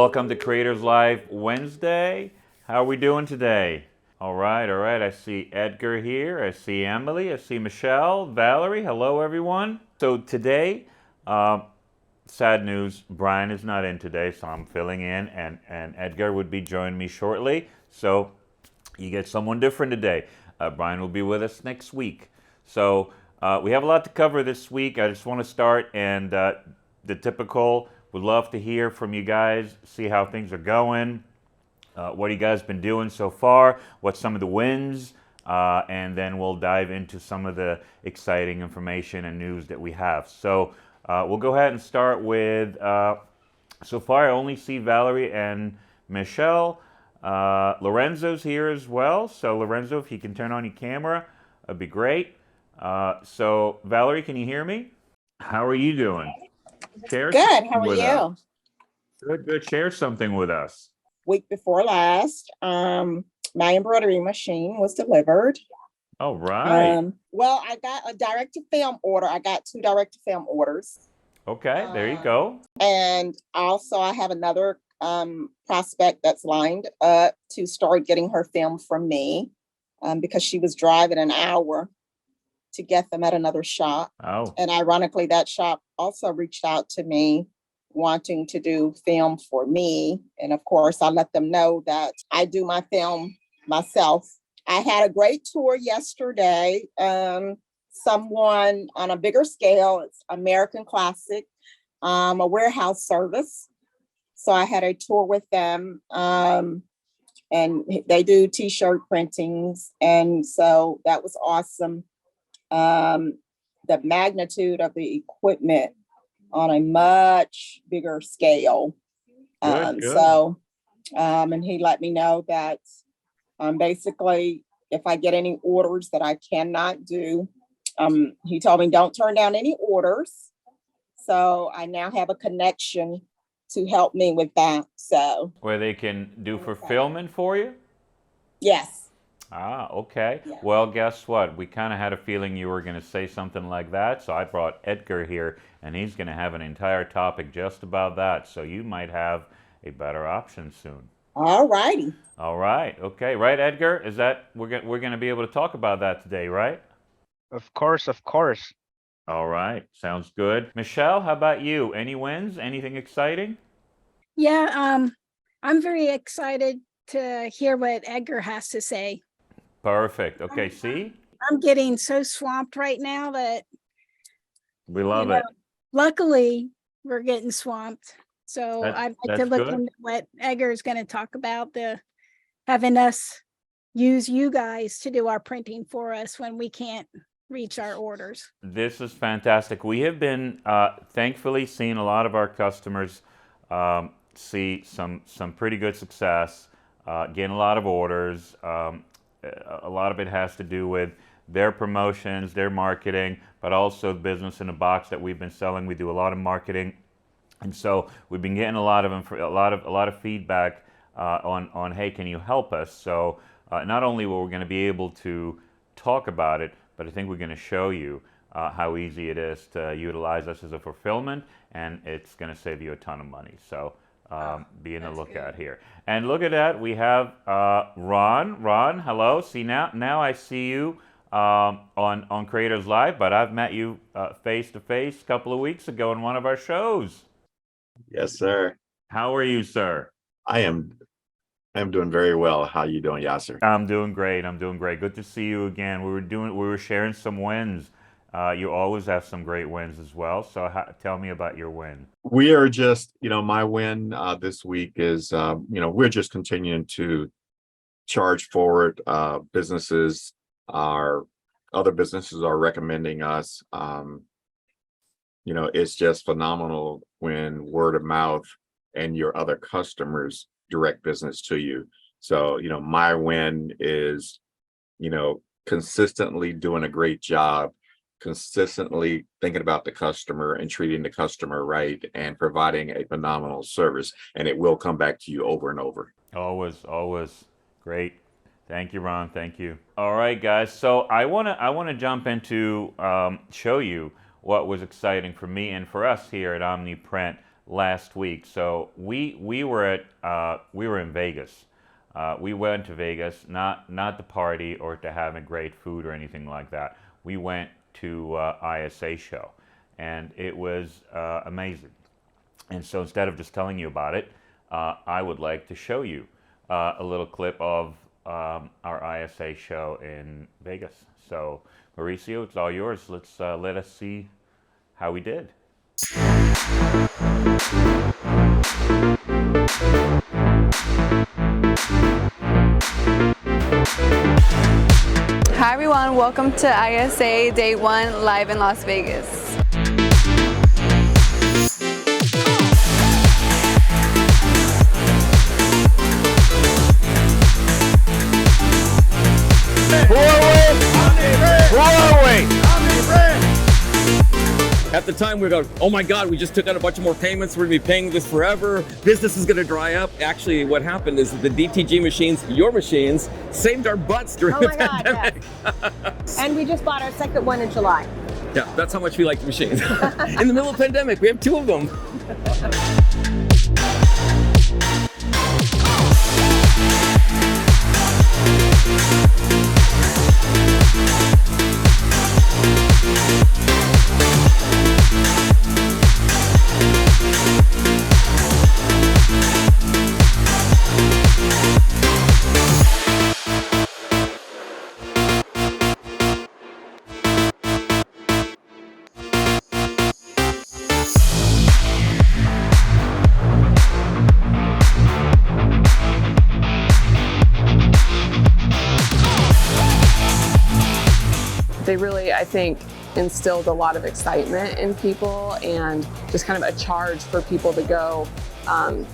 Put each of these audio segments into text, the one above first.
Welcome to Creators Live Wednesday. How are we doing today? All right. I see Edgar here. I see Emily. I see Michelle, Valerie. Hello, everyone. So today, sad news, Brian is not in today, so I'm filling in, and Edgar would be joining me shortly. So you get someone different today. Brian will be with us next week. So we have a lot to cover this week. I just want to start, and the typical, would love to hear from you guys, see how things are going, what you guys been doing so far, what's some of the wins, and then we'll dive into some of the exciting information and news that we have. So we'll go ahead and start with, so far I only see Valerie and Michelle. Lorenzo's here as well, so Lorenzo, if you can turn on your camera, that'd be great. So Valerie, can you hear me? How are you doing? Share Good. How are with you? us. Good. Share something with us. Week before last, my embroidery machine was delivered. All right. Well, I got a direct-to-film order. I got 2 direct-to-film orders. Okay, there you go. And also I have another prospect that's lined up to start getting her film from me because she was driving an hour to get them at another shop. Oh. And ironically, that shop also reached out to me wanting to do film for me. And of course, I let them know that I do my film myself. I had a great tour yesterday. Someone on a bigger scale, it's American Classic, a warehouse service. So I had a tour with them, and they do t-shirt printings. And so that was awesome. The magnitude of the equipment on a much bigger scale. Good. And he let me know that basically if I get any orders that I cannot do, he told me don't turn down any orders. So I now have a connection to help me with that. So where they can do fulfillment for you? Yes. Ah, okay. Yeah. Well, guess what? We kind of had a feeling you were going to say something like that, so I brought Edgar here, and he's going to have an entire topic just about that, so you might have a better option soon. All righty. All right. Okay. Right, Edgar? Is that we're going to be able to talk about that today, right? Of course. All right. Sounds good. Michelle, how about you? Any wins? Anything exciting? Yeah, I'm very excited to hear what Edgar has to say. Perfect. Okay, see? I'm getting so swamped right now that We love it. luckily we're getting swamped. So I'd like to look good. into what Edgar is going to talk about, having us use you guys to do our printing for us when we can't reach our orders. This is fantastic. We have been thankfully seeing a lot of our customers see some pretty good success, getting a lot of orders. A lot of it has to do with their promotions, their marketing, but also the business in a box that we've been selling. We do a lot of marketing, and so we've been getting a lot of feedback on hey, can you help us? So not only were we going to be able to talk about it, but I think we're going to show you how easy it is to utilize us as a fulfillment, and it's going to save you a ton of money. So be in the lookout here. And look at that, we have Ron. Ron, hello. See, now I see you on Creators Live, but I've met you face to face a couple of weeks ago in one of our shows. Yes, sir. How are you, sir? I'm doing very well. How you doing, Yaser? I'm doing great. Good to see you again. We were sharing some wins. You always have some great wins as well. So tell me about your win. We are just, my win this week is, we're just continuing to charge forward. Other businesses are recommending us. It's just phenomenal when word of mouth and your other customers direct business to you. So, my win is, consistently doing a great job, consistently thinking about the customer and treating the customer right and providing a phenomenal service, and it will come back to you over and over. Always great. Thank you, Ron. Thank you. All right, guys. So I wanna jump into show you what was exciting for me and for us here at Omniprint last week. So we were in Vegas. We went to Vegas, not the party or to having great food or anything like that. We went to ISA show, and it was amazing. And so instead of just telling you about it, I would like to show you a little clip of our ISA show in Vegas. So Mauricio, it's all yours. Let us see how we did. Hi everyone, welcome to ISA Day 1 live in Las Vegas. At the time, we were going, oh my God, we just took out a bunch of more payments. We're going to be paying this forever. Business is going to dry up. Actually, what happened is the DTG machines, your machines, saved our butts during the pandemic. Yes. And we just bought our second one in July. Yeah, that's how much we like the machines. In the middle of the pandemic, we have 2 of them. They really, I think, instilled a lot of excitement in people and just kind of a charge for people to go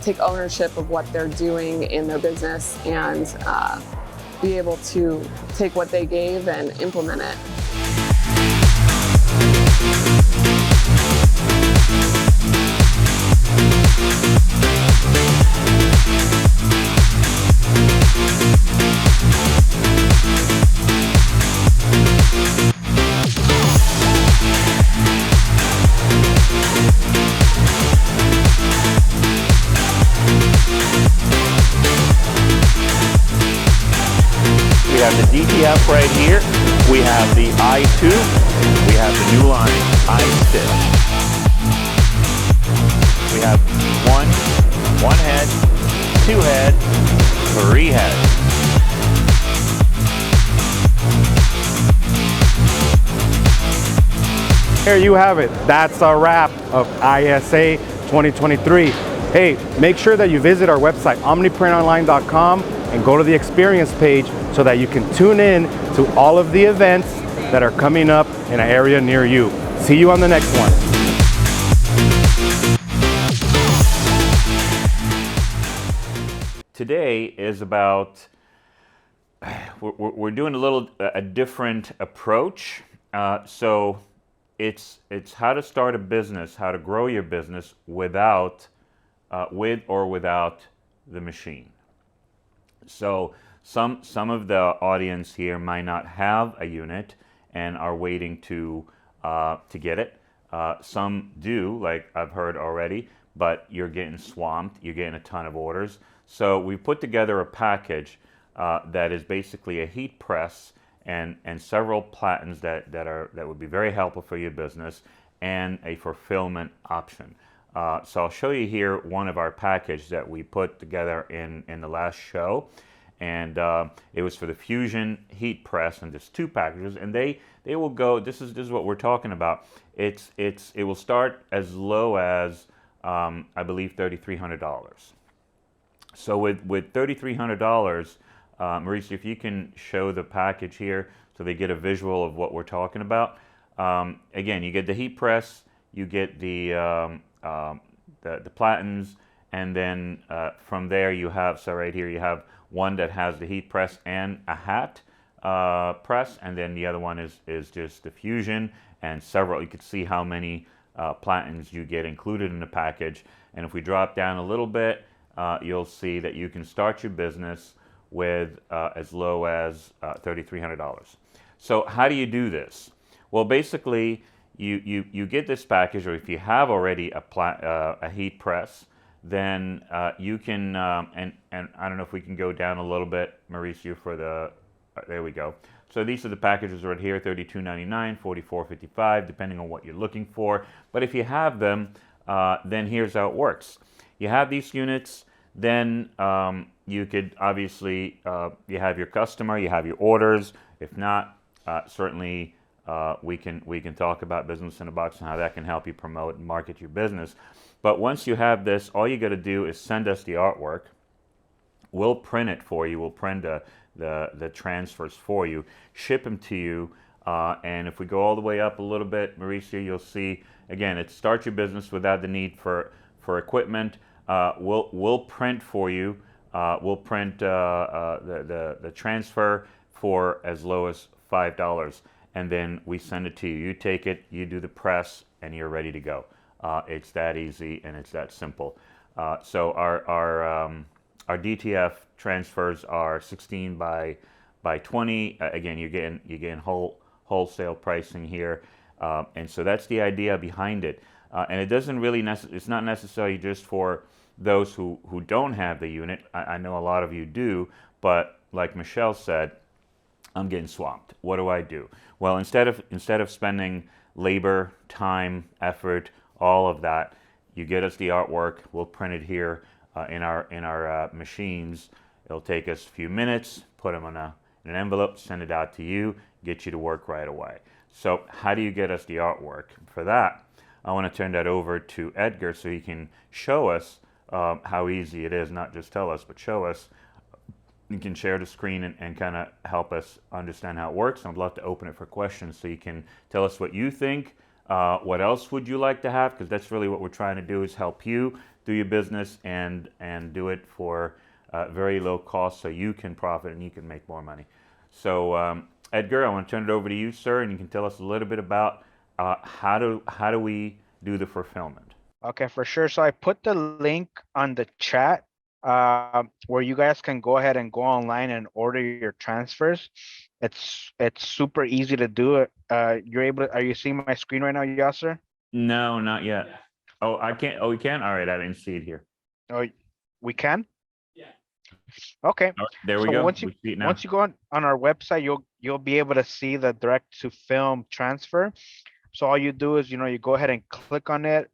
take ownership of what they're doing in their business and be able to take what they gave and implement it. We have the DTF right here. We have the I2. We have the new line I6. We have one head, 2 head, 3 heads. There you have it. That's a wrap of ISA 2023. Hey, make sure that you visit our website, omniprintonline.com, and go to the experience page so that you can tune in to all of the events that are coming up in an area near you. See you on the next one. Today is about, we're doing a different approach. So it's how to start a business, how to grow your business without, with or without the machine. So some of the audience here might not have a unit and are waiting to get it. Some do, like I've heard already, but you're getting swamped. You're getting a ton of orders. So we put together a package that is basically a heat press and several platens that would be very helpful for your business, and a fulfillment option. So I'll show you here one of our package that we put together in the last show, and it was for the Fusion heat press, and there's 2 packages, and they will go. This is what we're talking about. It will start as low as I believe $3,300. So with $3,300, Mauricio, if you can show the package here so they get a visual of what we're talking about. Again, you get the heat press, you get the platens, and then from there you have, so right here you have one that has the heat press and a hat press, and then the other one is just the Fusion and several. You can see how many platens you get included in the package. And if we drop down a little bit, you'll see that you can start your business with as low as $3,300. So how do you do this? Well, basically, you get this package, or if you have already a heat press, then you can, and I don't know if we can go down a little bit, Mauricio, for the, there we go. So these are the packages right here, $32.99, $44.55, depending on what you're looking for. But if you have them, then here's how it works. You have these units, then you could obviously, you have your customer, you have your orders. If not, certainly we can talk about Business in a Box and how that can help you promote and market your business. But once you have this, all you got to do is send us the artwork. We'll print it for you. We'll print the transfers for you, ship them to you, and if we go all the way up a little bit, Mauricio, you'll see, again, it's start your business without the need for equipment. We'll print for you. We'll print the transfer for as low as $5, and then we send it to you. You take it, you do the press, and you're ready to go. It's that easy and it's that simple. So our DTF transfers are 16 by 20. Again, you're getting wholesale pricing here, and so that's the idea behind it. And it doesn't really it's not necessarily just for those who don't have the unit. I know a lot of you do, but like Michelle said, I'm getting swamped. What do I do? Well, instead of spending labor, time, effort, all of that, you get us the artwork. We'll print it here in our machines. It'll take us a few minutes. Put them in an envelope, send it out to you, get you to work right away. So how do you get us the artwork? For that, I want to turn that over to Edgar so he can show us how easy it is. Not just tell us, but show us. You can share the screen and kind of help us understand how it works. I'd love to open it for questions so you can tell us what you think. What else would you like to have? Because that's really what we're trying to do, is help you do your business and do it for very low cost so you can profit and you can make more money. So Edgar, I want to turn it over to you, sir, and you can tell us a little bit about how do we do the fulfillment. Okay, for sure. So I put the link on the chat where you guys can go ahead and go online and order your transfers. It's super easy to do it. You're able to, are you seeing my screen right now, Yaser? No, not yet. Oh, I can't. Oh, we can? All right, I didn't see it here. Oh, we can? Yeah. Okay. Oh, there we So go. once you go on our website, you'll be able to see the direct to film transfer. So all you do is, you go ahead and click on it.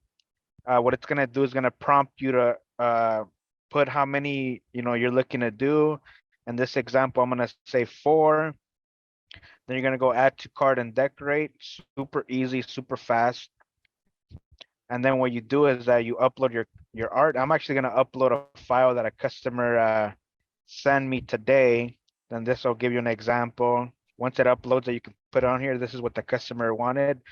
What it's gonna do is gonna prompt you to put how many you're looking to do. In this example, I'm gonna say 4. Then you're gonna go add to cart and decorate. Super easy, super fast. And then what you do is that you upload your art. I'm actually gonna upload a file that a customer sent me today. Then this will give you an example. Once it uploads it, you can put it on here. This is what the customer wanted.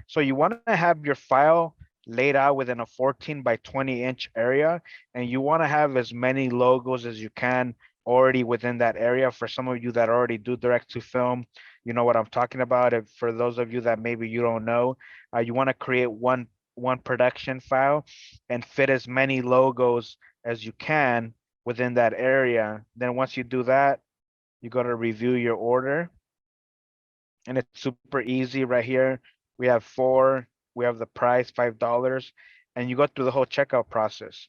So you want to have your file laid out within a 14 by 20 inch area, and you want to have as many logos as you can already within that area. For some of you that already do direct to film, you know what I'm talking about. If for those of you that maybe you don't know, you want to create one production file and fit as many logos as you can within that area. Then once you do that, you go to review your order, and it's super easy right here. We have 4, we have the price, $5, and you go through the whole checkout process.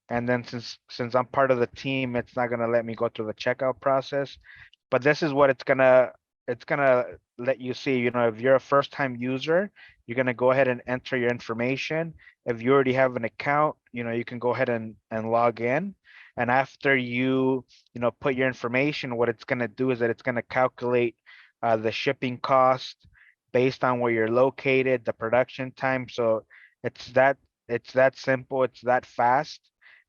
And then since I'm part of the team, it's not gonna let me go through the checkout process, but this is what it's gonna let you see. If you're a first-time user, you're gonna go ahead and enter your information. If you already have an account, you can go ahead and log in. And after you put your information, what it's gonna do is that it's gonna calculate the shipping cost based on where you're located, the production time. So it's that simple, it's that fast.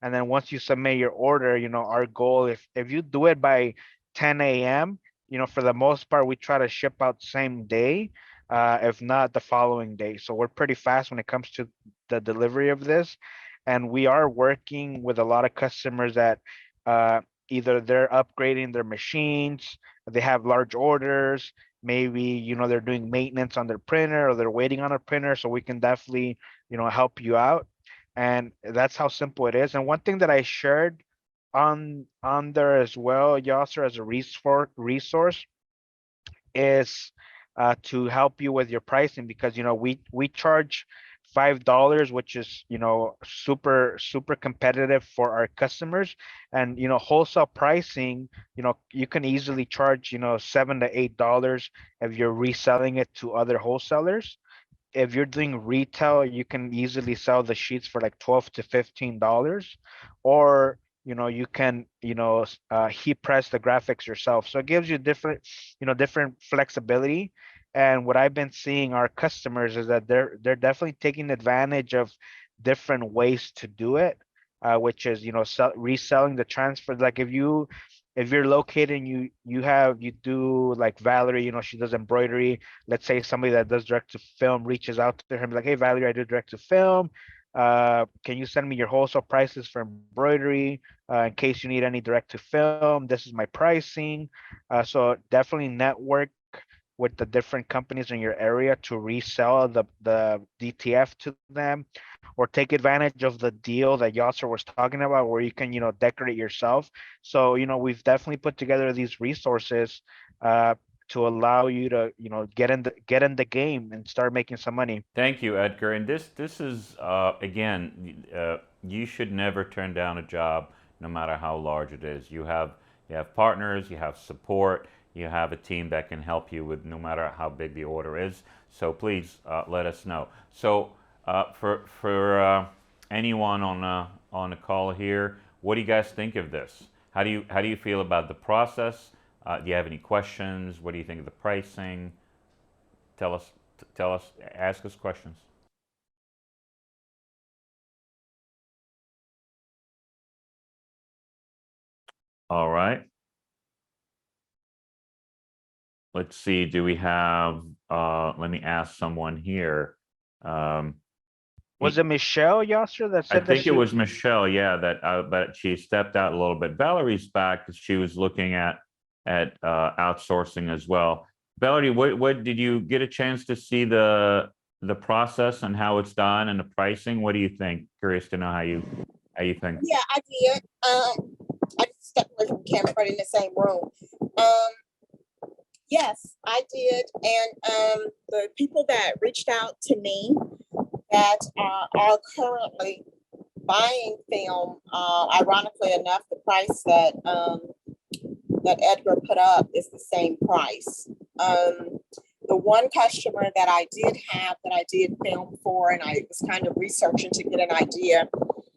And then once you submit your order, our goal, if you do it by 10 a.m., for the most part, we try to ship out same day, if not the following day. So we're pretty fast when it comes to the delivery of this. And we are working with a lot of customers that either they're upgrading their machines, they have large orders, maybe they're doing maintenance on their printer, or they're waiting on a printer. So we can definitely help you out. And that's how simple it is. And one thing that I shared on there as well, Yaser, as a resource is to help you with your pricing, because we charge $5, which is super competitive for our customers. And wholesale pricing, you can easily charge $7 to $8 if you're reselling it to other wholesalers. If you're doing retail, you can easily sell the sheets for like $12 to $15, or you can heat press the graphics yourself. So it gives you different flexibility. And what I've been seeing our customers is that they're definitely taking advantage of different ways to do it, which is reselling the transfer. Like if you're located and you do like Valerie, she does embroidery. Let's say somebody that does direct to film reaches out to her, like, hey Valerie, I do direct to film. Can you send me your wholesale prices for embroidery, in case you need any direct to film? This is my pricing. So definitely network with the different companies in your area to resell the DTF to them, or take advantage of the deal that Yaser was talking about, where you can decorate yourself. So we've definitely put together these resources to allow you to get in the game and start making some money. Thank you, Edgar. And this is again, you should never turn down a job, no matter how large it is. You have partners, you have support, you have a team that can help you with no matter how big the order is. So please let us know. So for anyone on the call here, what do you guys think of this? How do you feel about the process? Do you have any questions? What do you think of the pricing? Tell us, ask us questions. All right. Let's see, do we have, let me ask someone here. Was it Michelle Yaser that I said that think it was Michelle, yeah, but she stepped out a little bit. Valerie's back because she was looking at outsourcing as well. Valerie, what did you get a chance to see the process and how it's done and the pricing? What do you think? Curious to know how you think. Yeah, I did. I just stepped away from the camera, but in the same room. Yes, I did. And the people that reached out to me that are currently buying film, ironically enough, the price that that Edgar put up is the same price. The one customer that I did have that I did film for, and I was kind of researching to get an idea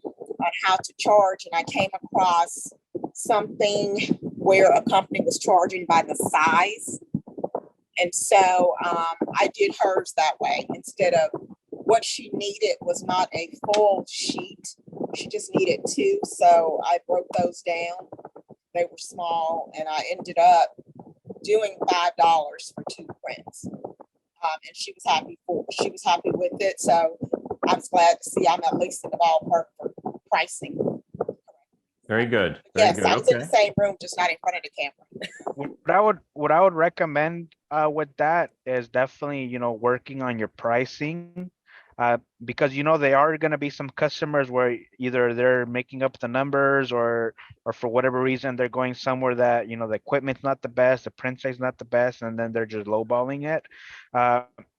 on how to charge, and I came across something where a company was charging by the size. And so I did hers that way. Instead of what she needed was not a full sheet. She just needed two. So I broke those down. They were small, and I ended up doing $5 for 2 prints. And she was happy with it. So I was glad to see I'm at least in the ballpark for pricing. Very good. Very Yes, good. I was in the same room, just not in front of the camera. What I would recommend with that is definitely working on your pricing, because there are going to be some customers where either they're making up the numbers, or for whatever reason they're going somewhere that the equipment's not the best, the print size not the best, and then they're just lowballing it.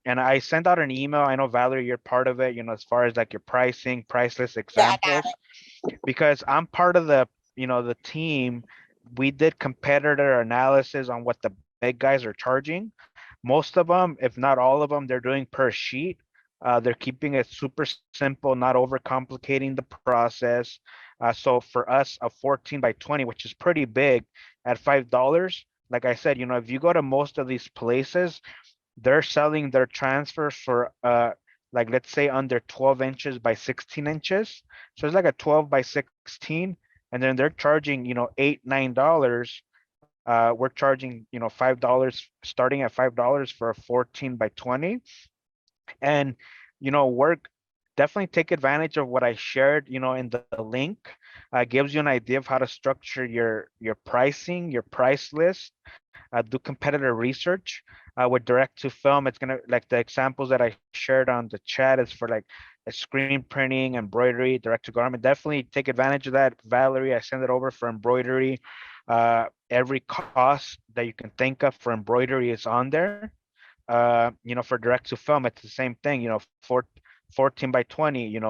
And I sent out an email. I know Valerie, you're part of it. As far as like your pricing, price list examples, because I'm part of the the team. We did competitor analysis on what the big guys are charging. Most of them, if not all of them, they're doing per sheet. They're keeping it super simple, not overcomplicating the process. So for us, a 14 by 20, which is pretty big, at $5, like I said, if you go to most of these places, they're selling their transfers for like, let's say under 12 inches by 16 inches. So it's like a 12 by 16, and then they're charging $8-9. We're charging $5, starting at $5 for a 14 by 20. And Wurk, definitely take advantage of what I shared in the link. Gives you an idea of how to structure your pricing, your price list. Do competitor research. With direct to film, it's gonna, like the examples that I shared on the chat, is for like a screen printing, embroidery, direct to garment. Definitely take advantage of that. Valerie, I send it over for embroidery. Every cost that you can think of for embroidery is on there. for direct to film, it's the same thing, 14 by 20,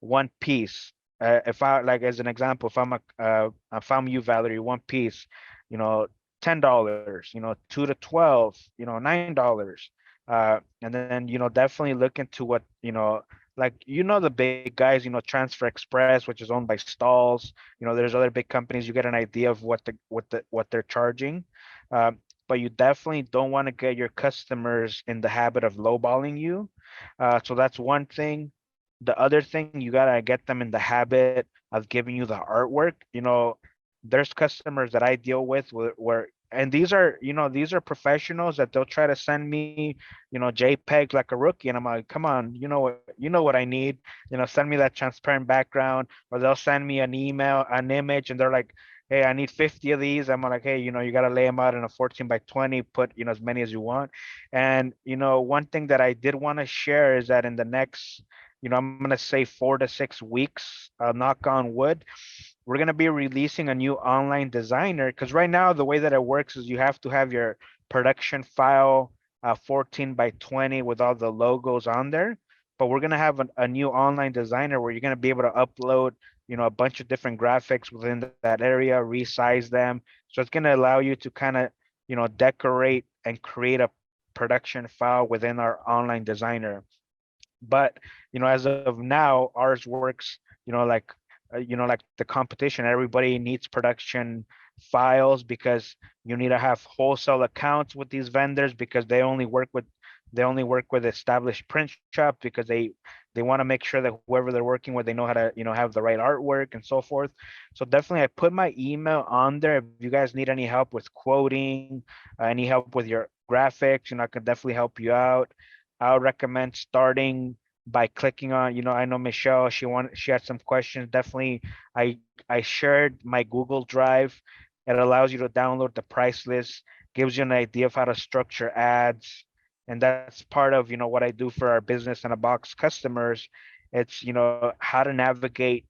one piece. If I, like, as an example, if I'm you, Valerie, one piece, $10, 2 to 12, $9. And then, definitely look into what, like, the big guys, Transfer Express, which is owned by Stalls, there's other big companies. You get an idea of what they're charging. But you definitely don't want to get your customers in the habit of lowballing you. So that's one thing. The other thing, you gotta get them in the habit of giving you the artwork. There's customers that I deal with where and these are professionals that they'll try to send me, JPEG like a rookie, and I'm like, come on, you know what I need, send me that transparent background. Or they'll send me an image, and they're like, hey, I need 50 of these. I'm like, hey, you gotta lay them out in a 14 by 20, put, as many as you want. And, one thing that I did want to share is that in the next, I'm gonna say 4 to 6 weeks, knock on wood, we're gonna be releasing a new online designer. Because right now the way that it works is you have to have your production file 14 by 20 with all the logos on there. But we're gonna have a new online designer where you're gonna be able to upload, a bunch of different graphics within that area, resize them. So it's gonna allow you to kind of, decorate and create a production file within our online designer. But, as of now, ours works, like the competition. Everybody needs production files because you need to have wholesale accounts with these vendors, because they only work with established print shop, because they want to make sure that whoever they're working with, they know how to, have the right artwork and so forth. So definitely I put my email on there. If you guys need any help with quoting, any help with your graphics, I can definitely help you out. I would recommend starting by clicking on, I know Michelle, she had some questions. Definitely, I shared my Google Drive. It allows you to download the price list, gives you an idea of how to structure ads. And that's part of, what I do for our Business in a Box customers. It's, how to navigate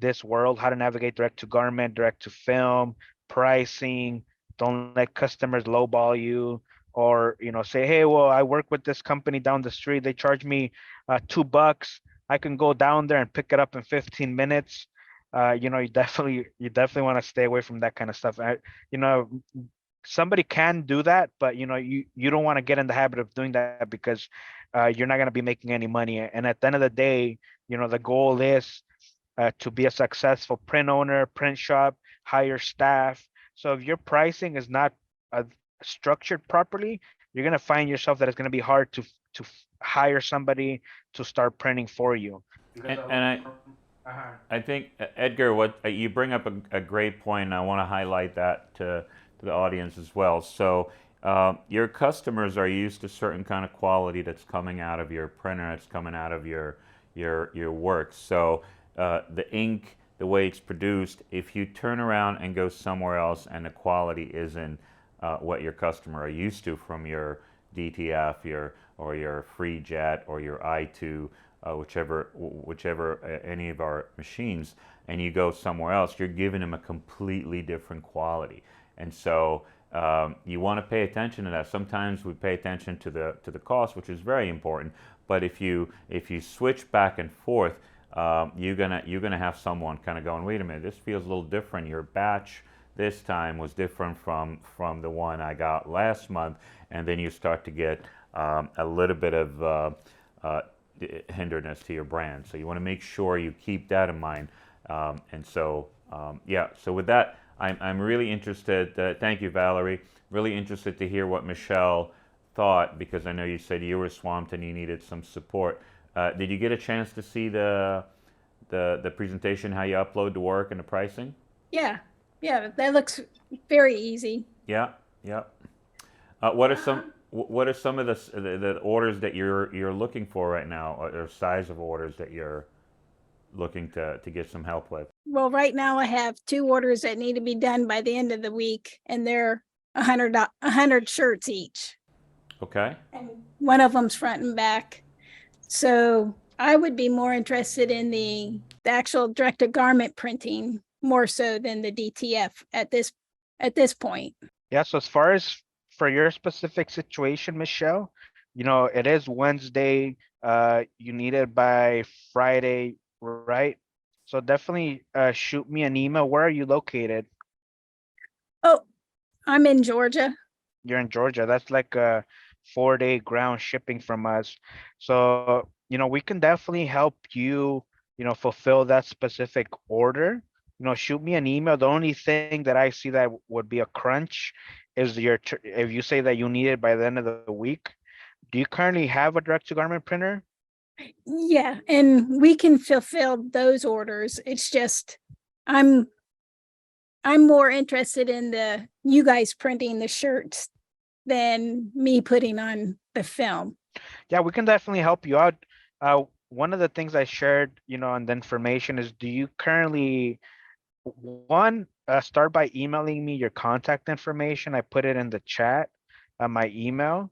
this world, how to navigate direct to garment, direct to film, pricing. Don't let customers lowball you. Or, say, hey, well, I work with this company down the street. They charge me $2. I can go down there and pick it up in 15 minutes. You definitely want to stay away from that kind of stuff. Somebody can do that, but you don't want to get in the habit of doing that, because you're not going to be making any money. And at the end of the day, the goal is to be a successful print owner, print shop, hire staff. So if your pricing is not structured properly, you're going to find yourself that it's going to be hard to hire somebody to start printing for you. And I think, Edgar, what you bring up a great point, and I want to highlight that to the audience as well. So your customers are used to certain kind of quality that's coming out of your printer, that's coming out of your work. So the ink, the way it's produced, if you turn around and go somewhere else and the quality isn't what your customer are used to from your DTF, or your FreeJet, or your i2, whichever any of our machines, and you go somewhere else, you're giving them a completely different quality. And so you want to pay attention to that. Sometimes we pay attention to the cost, which is very important. But if you switch back and forth, you're gonna have someone kind of going, wait a minute, this feels a little different. Your batch this time was different from the one I got last month, and then you start to get a little bit of hindrance to your brand. So you want to make sure you keep that in mind. And so yeah. So with that, I'm really interested. Thank you, Valerie. Really interested to hear what Michelle thought, because I know you said you were swamped and you needed some support. Did you get a chance to see the presentation, how you upload the work and the pricing? Yeah, that looks very easy. Yeah. What are some of the orders that you're looking for right now, or size of orders that you're looking to get some help with? Well, right now I have 2 orders that need to be done by the end of the week, and they're 100 shirts each. Okay. And one of them's front and back. So I would be more interested in the actual direct-to-garment printing more so than the DTF at this point. Yeah, so as far as for your specific situation, Michelle, it is Wednesday. You need it by Friday, right? So definitely shoot me an email. Where are you located? Oh, I'm in Georgia. You're in Georgia. That's like a 4-day ground shipping from us. So, we can definitely help you, fulfill that specific order. Shoot me an email. The only thing that I see that would be a crunch is if you say that you need it by the end of the week. Do you currently have a direct to garment printer? Yeah, and we can fulfill those orders. It's just I'm more interested in you guys printing the shirts than me putting on the film. Yeah, we can definitely help you out. One of the things I shared, on the information is, do you currently, start by emailing me your contact information. I put it in the chat, my email.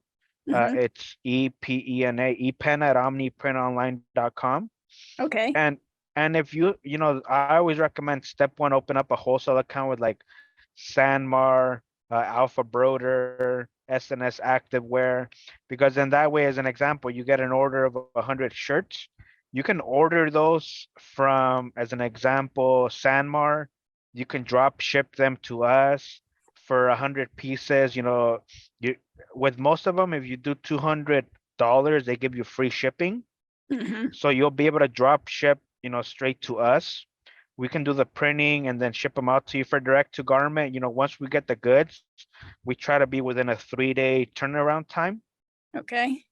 Mhm. It's epen at omniprintonline.com. Okay. And if I always recommend step one, open up a wholesale account with like Sanmar, Alpha Broder, SNS Activewear, because then that way, as an example, you get an order of 100 shirts. You can order those from, as an example, Sanmar. You can drop ship them to us for 100 pieces. You with most of them, if you do $200, they give you free shipping. Mhm. So you'll be able to drop ship, straight to us. We can do the printing and then ship them out to you for direct to garment. Once we get the goods, we try to be within a 3-day turnaround time, Okay.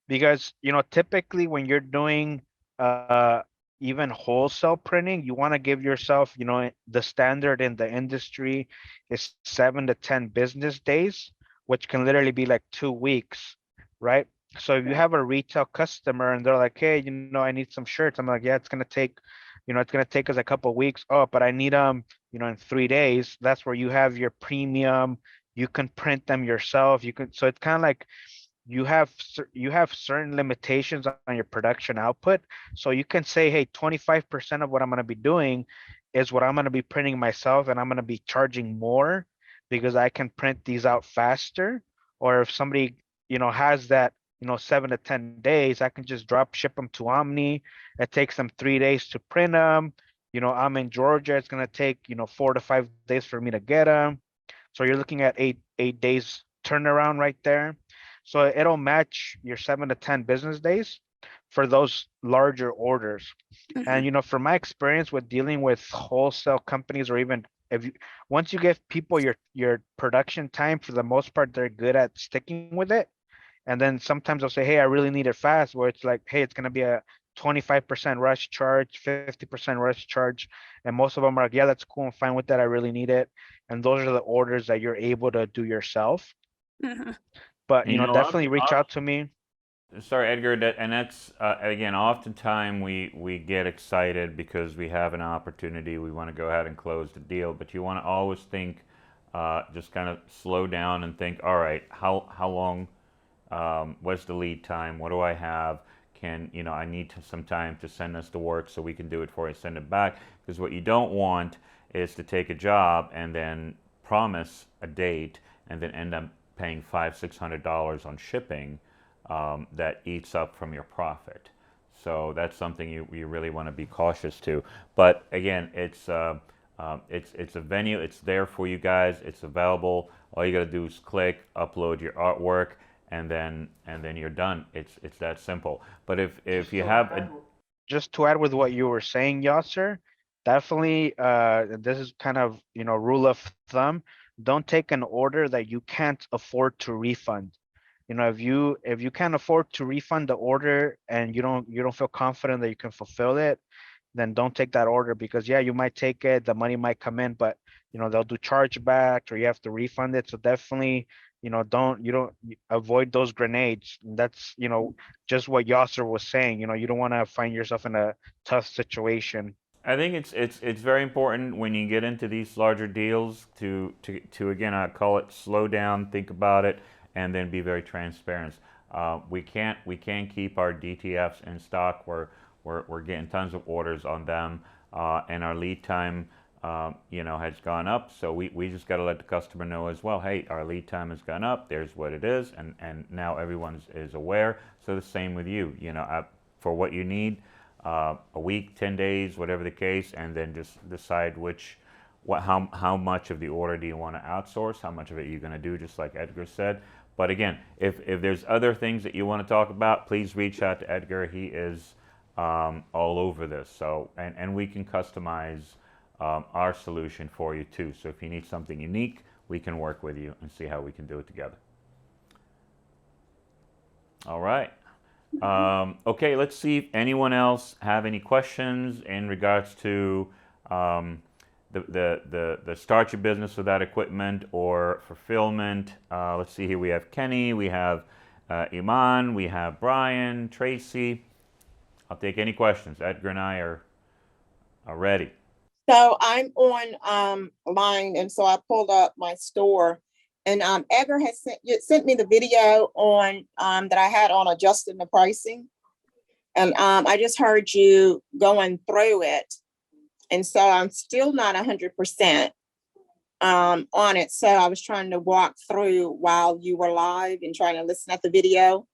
because, typically when you're doing uh even wholesale printing, you want to give yourself, the standard in the industry is 7 to 10 business days, which can literally be like 2 weeks, right? So if you Right. have a retail customer and they're like, hey, I need some shirts, I'm like, yeah, it's gonna take us a couple weeks. Oh, but I need them, in 3 days. That's where you have your premium. You can print them yourself. So it's kind of like you have certain limitations on your production output. So you can say, hey, 25% of what I'm going to be doing is what I'm going to be printing myself, and I'm going to be charging more because I can print these out faster. Or if somebody, has that, 7 to 10 days, I can just drop ship them to Omni. It takes them 3 days to print them. I'm in Georgia. It's going to take, 4 to 5 days for me to get them. So you're looking at eight days turnaround right there. So it'll match your 7 to 10 business days for those larger orders. And Mhm. from my experience with dealing with wholesale companies, or even if you once you give people your production time, for the most part, they're good at sticking with it. And then sometimes I'll say, hey, I really need it fast, where it's like, hey, it's gonna be a 25% rush charge, 50% rush charge. And most of them are like, yeah, that's cool, I'm fine with that, I really need it. And those are the orders that you're able to do yourself. Mhm. But definitely Often, reach out to me. sorry, Edgar, and that's again, oftentimes we get excited because we have an opportunity. We want to go ahead and close the deal, but you want to always think, just kind of slow down and think. All right, how long? What's the lead time? What do I have? I need some time to send us the work so we can do it for you, send it back. Because what you don't want is to take a job and then promise a date and then end up paying $500-600 on shipping, that eats up from your profit. So that's something you really want to be cautious to. But again, it's a venue. It's there for you guys. It's available. All you got to do is click, upload your artwork, and then you're done. It's that simple. But if you have a Just to add with what you were saying, Yaser, definitely, this is kind of, rule of thumb. Don't take an order that you can't afford to refund. If you can't afford to refund the order, and you don't feel confident that you can fulfill it, then don't take that order, because yeah, you might take it, the money might come in, but they'll do chargebacks, or you have to refund it. So definitely, don't avoid those grenades. And that's, just what Yasser was saying. You don't want to find yourself in a tough situation. I think it's very important when you get into these larger deals to again, I call it slow down, think about it, and then be very transparent. We can't keep our DTFs in stock. We're getting tons of orders on them, and our lead time has gone up. So we just got to let the customer know as well, hey, our lead time has gone up. There's what it is. And now everyone is aware. So the same with you, for what you need, a week, 10 days, whatever the case, and then just decide how much of the order do you want to outsource, how much of it you're going to do, just like Edgar said. But again, if there's other things that you want to talk about, please reach out to Edgar. He is all over this. So and we can customize our solution for you too. So if you need something unique, we can work with you and see how we can do it together. All right. Okay, let's see if anyone else have any questions in regards to the start your business without equipment or fulfillment. Let's see here. We have Kenny, we have Iman, we have Brian, Tracy. I'll take any questions. Edgar and I are ready. So I'm on line, and so I pulled up my store, and Edgar has sent me the video on that I had on adjusting the pricing, and I just heard you going through it, and so I'm still not 100% on it. So I was trying to walk through while you were live and trying to listen at the video.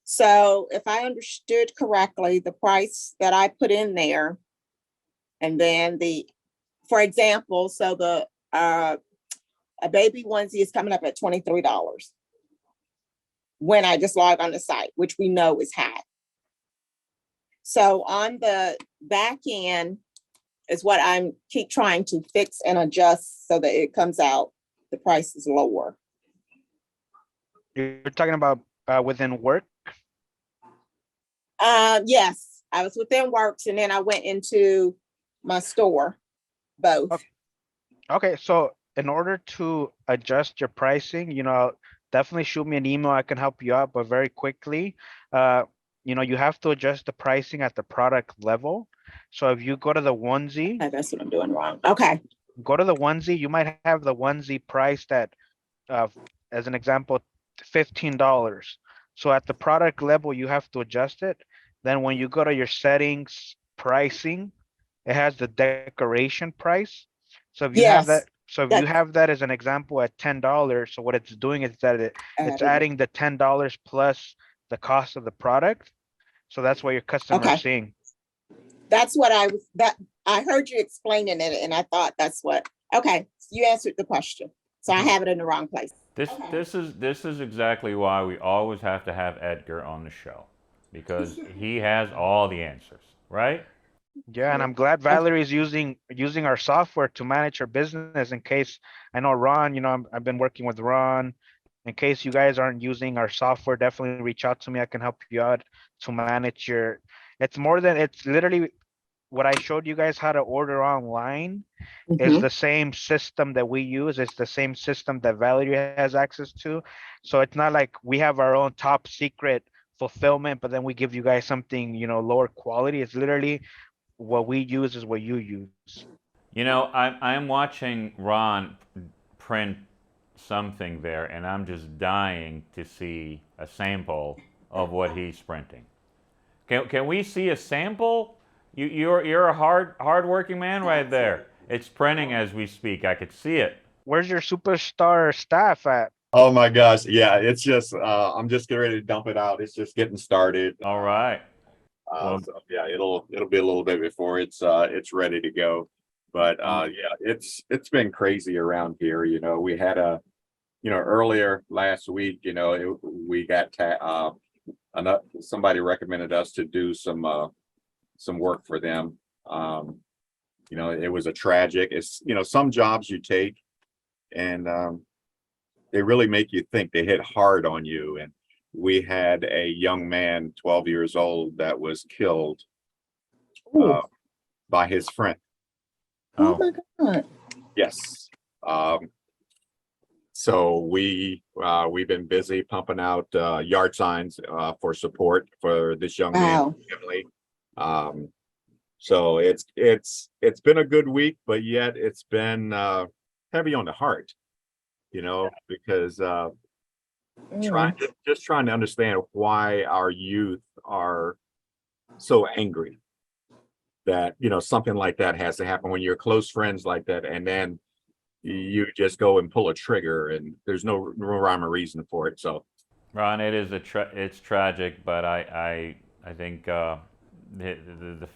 So if I understood correctly, the price that I put in there, and then for example, so a baby onesie is coming up at $23 when I just log on the site, which we know is high. So on the back end is what I'm keep trying to fix and adjust so that it comes out, the price is lower. You're talking about within Wurk? Yes, I was within Works, and then I went into my store, both. Okay, so in order to adjust your pricing, definitely shoot me an email. I can help you out, but very quickly, you have to adjust the pricing at the product level. So if you go to the onesie, That's what I'm doing wrong. Okay. Go to the onesie, you might have the onesie priced at, as an example, $15. So at the product level, you have to adjust it. Then when you go to your settings pricing, it has the decoration price. So if you have that, you have that as an example at $10, so what it's doing is that it's adding the $10 plus the cost of the product. So that's what your customer is seeing. That's what I heard you explaining it, and I thought okay, you answered the question. So I have it in the wrong place. This is exactly why we always have to have Edgar on the show, because he has all the answers, right? Yeah, and I'm glad Valerie is using our software to manage her business. In case, I know Ron, I've been working with Ron. In case you guys aren't using our software, definitely reach out to me. I can help you out to manage it's literally what I showed you guys how to order online is the same system that we use. It's the same system that Valerie has access to. So it's not like we have our own top secret fulfillment, but then we give you guys something, lower quality. It's literally what we use is what you use. I'm watching Ron print something there, and I'm just dying to see a sample of what he's printing. Can we see a sample? You're a hard-working man right there. It's printing as we speak. I could see it. Where's your superstar staff at? Oh my gosh. Yeah, it's just I'm just getting ready to dump it out. It's just getting started. All right. So yeah, it'll be a little bit before it's ready to go. But yeah, it's been crazy around here. We had earlier last week, we got somebody recommended us to do some work for them. It was a tragic. It's some jobs you take, and they really make you think. They hit hard on you. And we had a young man, 12 years old, that was killed by his friend. Oh my God. Yes. So we've been busy pumping out yard signs for support for this young man's family. So it's been a good week, but yet it's been heavy on the heart, because trying to understand why our youth are so angry. that, something like that has to happen when you're close friends like that. And then you just go and pull a trigger and there's no rhyme or reason for it. So, Ron, it is it's tragic, but I think the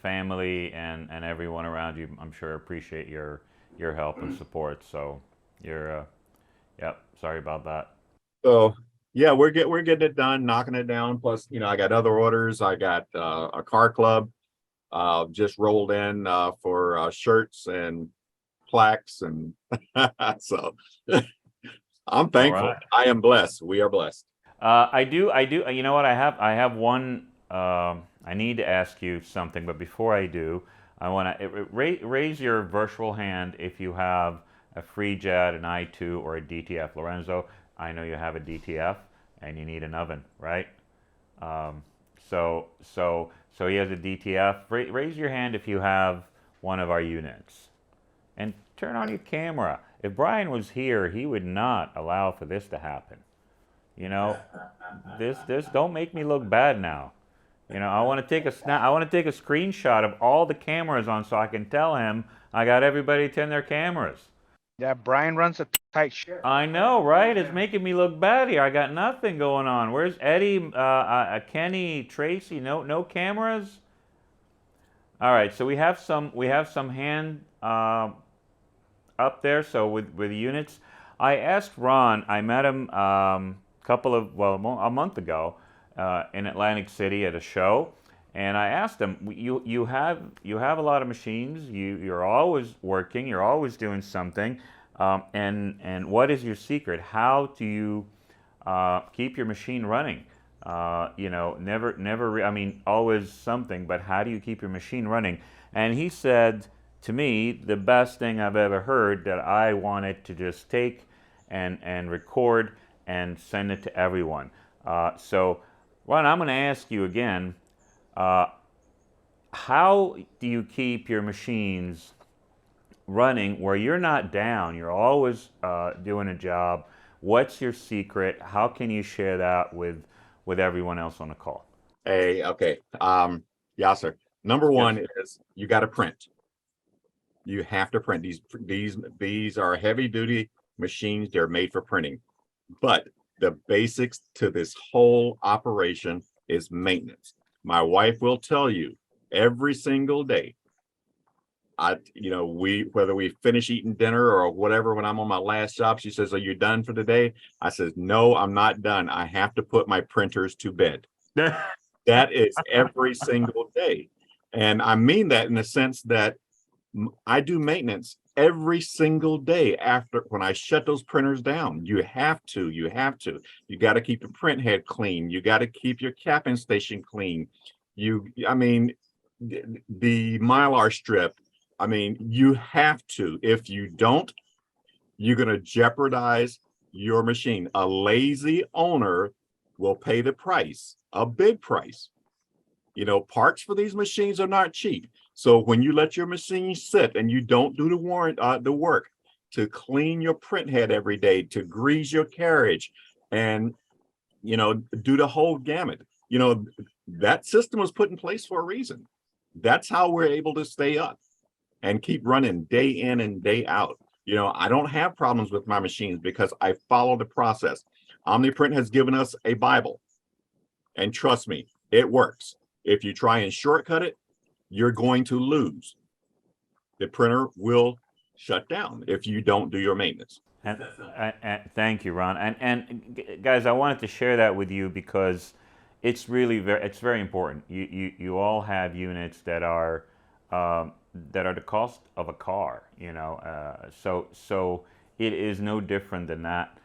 family and everyone around you, I'm sure, appreciate your help and support. So you're yep, sorry about that. so yeah, we're getting it done, knocking it down. Plus, I got other orders. I got a car club just rolled in for shirts and plaques, and so I'm thankful. right. I am blessed. We are blessed. I do. You know what? I have one. I need to ask you something, but before I do, I want to raise your virtual hand if you have a free jet, an i2, or a DTF. Lorenzo, I know you have a DTF, and you need an oven, right? So he has a DTF. Raise your hand if you have one of our units, and turn on your camera. If Brian was here, he would not allow for this to happen. This don't make me look bad now. I want to take a snap. I want to take a screenshot of all the cameras on so I can tell him I got everybody turn their cameras. Yeah, Brian runs a tight ship. I know, right? It's making me look bad here. I got nothing going on. Where's Eddie, Kenny, Tracy? No cameras. All right, so we have some hand up there. So with units, I asked Ron. I met him a month ago in Atlantic City at a show, and I asked him, you have a lot of machines. You're always working. You're always doing something. And what is your secret? How do you keep your machine running? Always something, but how do you keep your machine running? And he said to me, the best thing I've ever heard, that I wanted to just take and record and send it to everyone. So, Ron, I'm going to ask you again, how do you keep your machines running where you're not down? You're always doing a job. What's your secret? How can you share that with everyone else on the call? Hey, okay. Yaser, number one is you got to print. You have to print. These are heavy duty machines. They're made for printing. But the basics to this whole operation is maintenance. My wife will tell you every single day. Whether we finish eating dinner or whatever, when I'm on my last job, she says, "Are you done for the day?" I says, "No, I'm not done. I have to put my printers to bed." That is every single day. And I mean that in the sense that I do maintenance every single day after when I shut those printers down. You have to. You got to keep the print head clean. You got to keep your capping station clean. The Mylar strip. You have to. If you don't, you're going to jeopardize your machine. A lazy owner will pay the price, a big price. Parts for these machines are not cheap. So when you let your machine sit and you don't do the work to clean your print head every day, to grease your carriage, and do the whole gamut, that system was put in place for a reason. That's how we're able to stay up and keep running day in and day out. I don't have problems with my machines because I follow the process. Omniprint has given us a Bible, and trust me, it works. If you try and shortcut it, you're going to lose. The printer will shut down if you don't do your maintenance. And thank you, Ron. And guys, I wanted to share that with you because it's really very important. You all have units that are the cost of a car. So it is no different than that.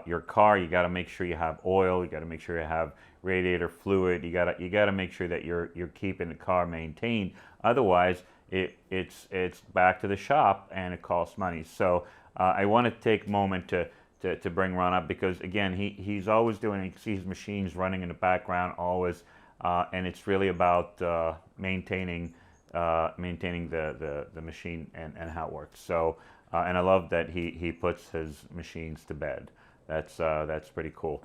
Your car, you got to make sure you have oil. You got to make sure you have radiator fluid. You got to make sure that you're keeping the car maintained. Otherwise, it's back to the shop and it costs money. So I want to take a moment to bring Ron up because again he's always doing his machines running in the background always, and it's really about maintaining the machine and how it works. So and I love that he puts his machines to bed. That's pretty cool.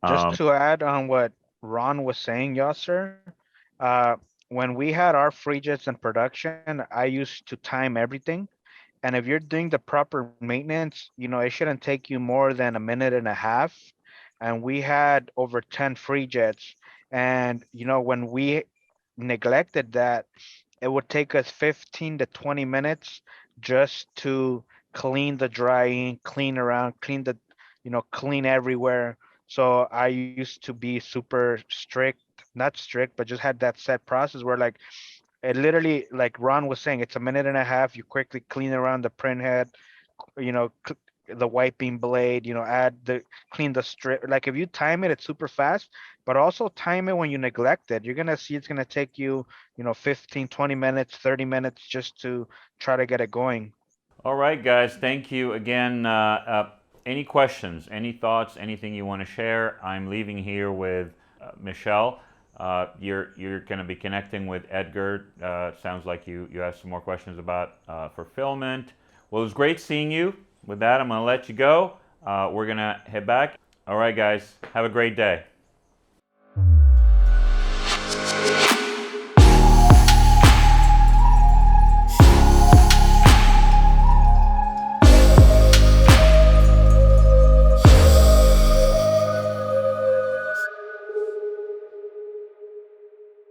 Just to add on what Ron was saying, Yaser, when we had our free jets in production, I used to time everything. And if you're doing the proper maintenance, it shouldn't take you more than a minute and a half. And we had over 10 free jets. And, when we neglected that, it would take us 15 to 20 minutes just to clean the drying, clean around, clean everywhere. So I used to be super strict, not strict, but just had that set process where like it literally, like Ron was saying, it's a minute and a half. You quickly clean around the print head, the wiping blade, clean the strip. Like if you time it, it's super fast, but also time it when you neglect it. You're going to see it's going to take you, 15, 20 minutes, 30 minutes just to try to get it going. All right, guys, thank you again. Any questions, any thoughts, anything you want to share? I'm leaving here with Michelle. You're going to be connecting with Edgar. Sounds like you have some more questions about fulfillment. Well, it was great seeing you. With that, I'm going to let you go. We're going to head back. All right, guys, have a great day.